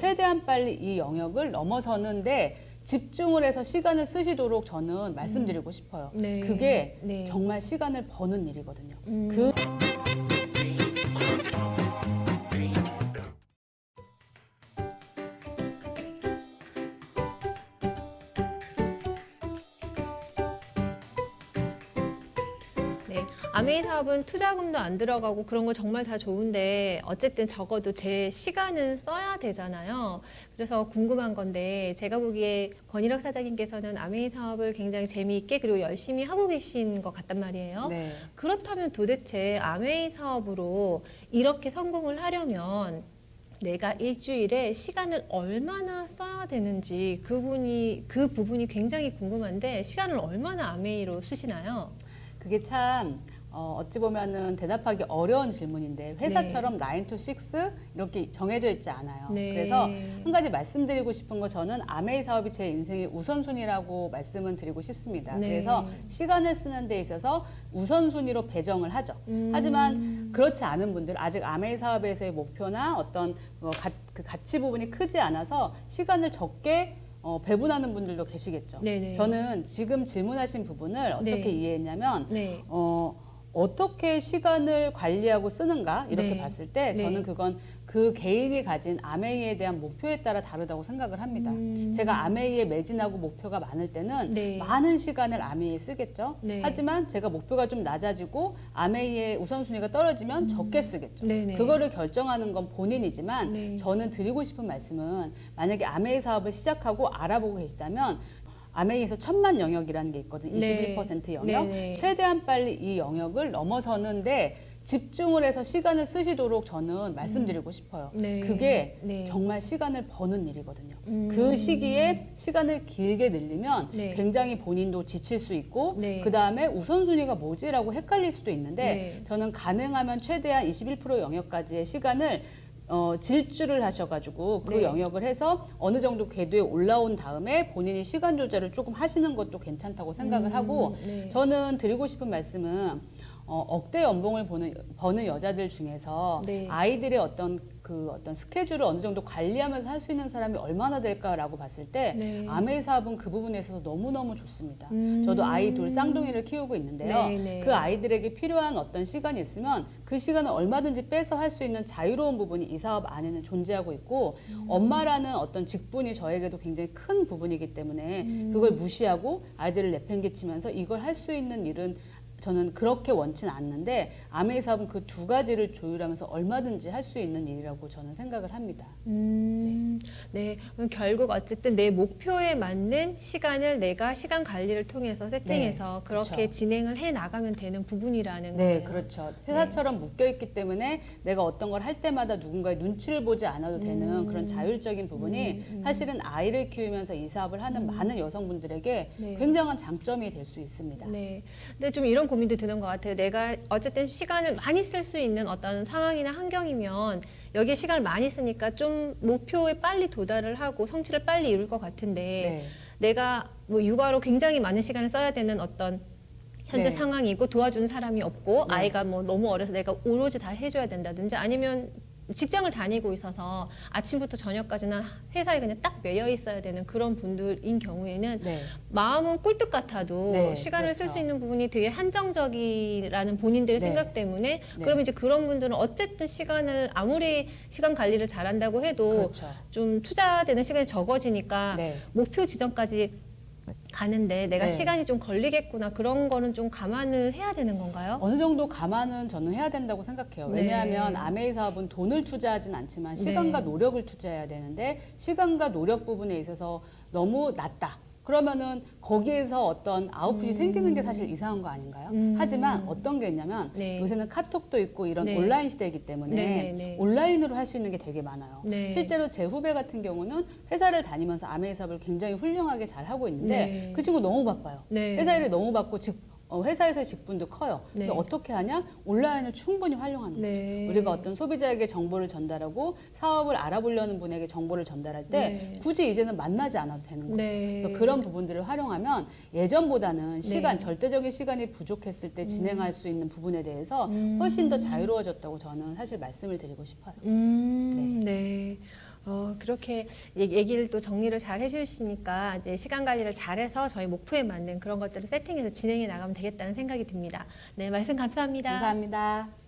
최대한 빨리 이 영역을 넘어서는데 집중을 해서 시간을 쓰시도록 저는 말씀드리고 싶어요. 네. 그게 네. 정말 시간을 버는 일이거든요. 네, 아메이 사업은 투자금도 안 들어가고 그런 거 정말 다 좋은데 어쨌든 적어도 제 시간은 써야 되잖아요. 그래서 궁금한 건데 제가 보기에 권일학 사장님께서는 아메이 사업을 굉장히 재미있게 그리고 열심히 하고 계신 것 같단 말이에요. 네. 그렇다면 도대체 아메이 사업으로 이렇게 성공을 하려면 내가 일주일에 시간을 얼마나 써야 되는지 그 부분이 굉장히 궁금한데 시간을 얼마나 아메이로 쓰시나요? 그게 참 어찌 보면은 대답하기 어려운 질문인데 회사처럼 9 to 6 이렇게 정해져 있지 않아요. 네. 그래서 한 가지 말씀드리고 싶은 거 저는 아메이 사업이 제 인생의 우선순위라고 말씀을 드리고 싶습니다. 네. 그래서 시간을 쓰는 데 있어서 우선순위로 배정을 하죠. 하지만 그렇지 않은 분들 아직 아메이 사업에서의 목표나 어떤 그 가치 부분이 크지 않아서 시간을 적게 배분하는 분들도 계시겠죠. 네네. 저는 지금 질문하신 부분을 어떻게 네. 이해했냐면 네. 어떻게 시간을 관리하고 쓰는가 이렇게 네. 봤을 때 네. 저는 그건 그 개인이 가진 아메이에 대한 목표에 따라 다르다고 생각을 합니다. 제가 아메이에 매진하고 목표가 많을 때는 네. 많은 시간을 아메이에 쓰겠죠. 네. 하지만 제가 목표가 좀 낮아지고 아메이의 우선순위가 떨어지면 적게 쓰겠죠. 네네. 그거를 결정하는 건 본인이지만 네. 저는 드리고 싶은 말씀은 만약에 아메이 사업을 시작하고 알아보고 계시다면 아메이에서 1000만 영역이라는 게 있거든요. 네. 21% 영역. 네네. 최대한 빨리 이 영역을 넘어서는데 집중을 해서 시간을 쓰시도록 저는 말씀드리고 싶어요. 네. 그게 네. 정말 시간을 버는 일이거든요. 그 시기에 시간을 길게 늘리면 네. 굉장히 본인도 지칠 수 있고 네. 그 다음에 우선순위가 뭐지라고 헷갈릴 수도 있는데 네. 저는 가능하면 최대한 21% 영역까지의 시간을 질주를 하셔가지고 그 네. 영역을 해서 어느 정도 궤도에 올라온 다음에 본인이 시간 조절을 조금 하시는 것도 괜찮다고 생각을 하고 네. 저는 드리고 싶은 말씀은 억대 연봉을 버는 여자들 중에서 네. 아이들의 어떤 스케줄을 어느 정도 관리하면서 할 수 있는 사람이 얼마나 될까라고 봤을 때 네. 아메이 사업은 그 부분에 있어서 너무너무 좋습니다. 저도 아이 둘 쌍둥이를 키우고 있는데요. 네, 네. 그 아이들에게 필요한 어떤 시간이 있으면 그 시간을 얼마든지 빼서 할 수 있는 자유로운 부분이 이 사업 안에는 존재하고 있고 엄마라는 어떤 직분이 저에게도 굉장히 큰 부분이기 때문에 그걸 무시하고 아이들을 내팽개치면서 이걸 할 수 있는 일은 저는 그렇게 원치는 않는데 아메이 사업은 그 두 가지를 조율하면서 얼마든지 할 수 있는 일이라고 저는 생각을 합니다. 네. 그럼 결국 어쨌든 내 목표에 맞는 시간을 내가 시간 관리를 통해서 세팅해서 네, 그렇게 그렇죠. 진행을 해 나가면 되는 부분이라는 네, 거예요. 그렇죠. 회사처럼 묶여있기 때문에 내가 어떤 걸 할 때마다 누군가의 눈치를 보지 않아도 되는 그런 자율적인 부분이 사실은 아이를 키우면서 이 사업을 하는 많은 여성분들에게 네. 굉장한 장점이 될 수 있습니다. 네. 근데 좀 이런 고민도 드는 것 같아요. 내가 어쨌든 시간을 많이 쓸 수 있는 어떤 상황이나 환경이면 여기에 시간을 많이 쓰니까 좀 목표에 빨리 도달을 하고 성취를 빨리 이룰 것 같은데 네. 내가 뭐 육아로 굉장히 많은 시간을 써야 되는 어떤 현재 네. 상황이고 도와주는 사람이 없고 네. 아이가 뭐 너무 어려서 내가 오로지 다 해줘야 된다든지 아니면 직장을 다니고 있어서 아침부터 저녁까지나 회사에 그냥 딱 매여 있어야 되는 그런 분들인 경우에는 네. 마음은 꿀뚝 같아도 네, 시간을 쓸 그렇죠. 수 있는 부분이 되게 한정적이라는 본인들의 네. 생각 때문에 네. 그러면 이제 그런 분들은 어쨌든 시간을 아무리 시간 관리를 잘한다고 해도 그렇죠. 좀 투자되는 시간이 적어지니까 네. 목표 지점까지 가는데 내가 네. 시간이 좀 걸리겠구나 그런 거는 좀 감안을 해야 되는 건가요? 어느 정도 감안은 저는 해야 된다고 생각해요. 네. 왜냐하면 아메이 사업은 돈을 투자하진 않지만 시간과 네. 노력을 투자해야 되는데 시간과 노력 부분에 있어서 너무 낮다. 그러면은 거기에서 어떤 아웃풋이 생기는 게 사실 이상한 거 아닌가요? 하지만 어떤 게 있냐면 네. 요새는 카톡도 있고 이런 네. 온라인 시대이기 때문에 네, 네. 온라인으로 할 수 있는 게 되게 많아요. 네. 실제로 제 후배 같은 경우는 회사를 다니면서 아메이 사업을 굉장히 훌륭하게 잘 하고 있는데 네. 그 친구 너무 바빠요. 네. 회사 일이 너무 바쁘고 회사에서의 직분도 커요. 네. 근데 어떻게 하냐? 온라인을 충분히 활용하는 거죠. 네. 우리가 어떤 소비자에게 정보를 전달하고 사업을 알아보려는 분에게 정보를 전달할 때 네. 굳이 이제는 만나지 않아도 되는 거예요. 네. 그래서 그런 부분들을 활용하면 예전보다는 시간, 절대적인 시간이 부족했을 때 진행할 수 있는 부분에 대해서 훨씬 더 자유로워졌다고 저는 사실 말씀을 드리고 싶어요. 네. 그렇게 얘기를 또 정리를 잘 해주시니까 이제 시간 관리를 잘해서 저희 목표에 맞는 그런 것들을 세팅해서 진행해 나가면 되겠다는 생각이 듭니다. 네, 말씀 감사합니다. 감사합니다.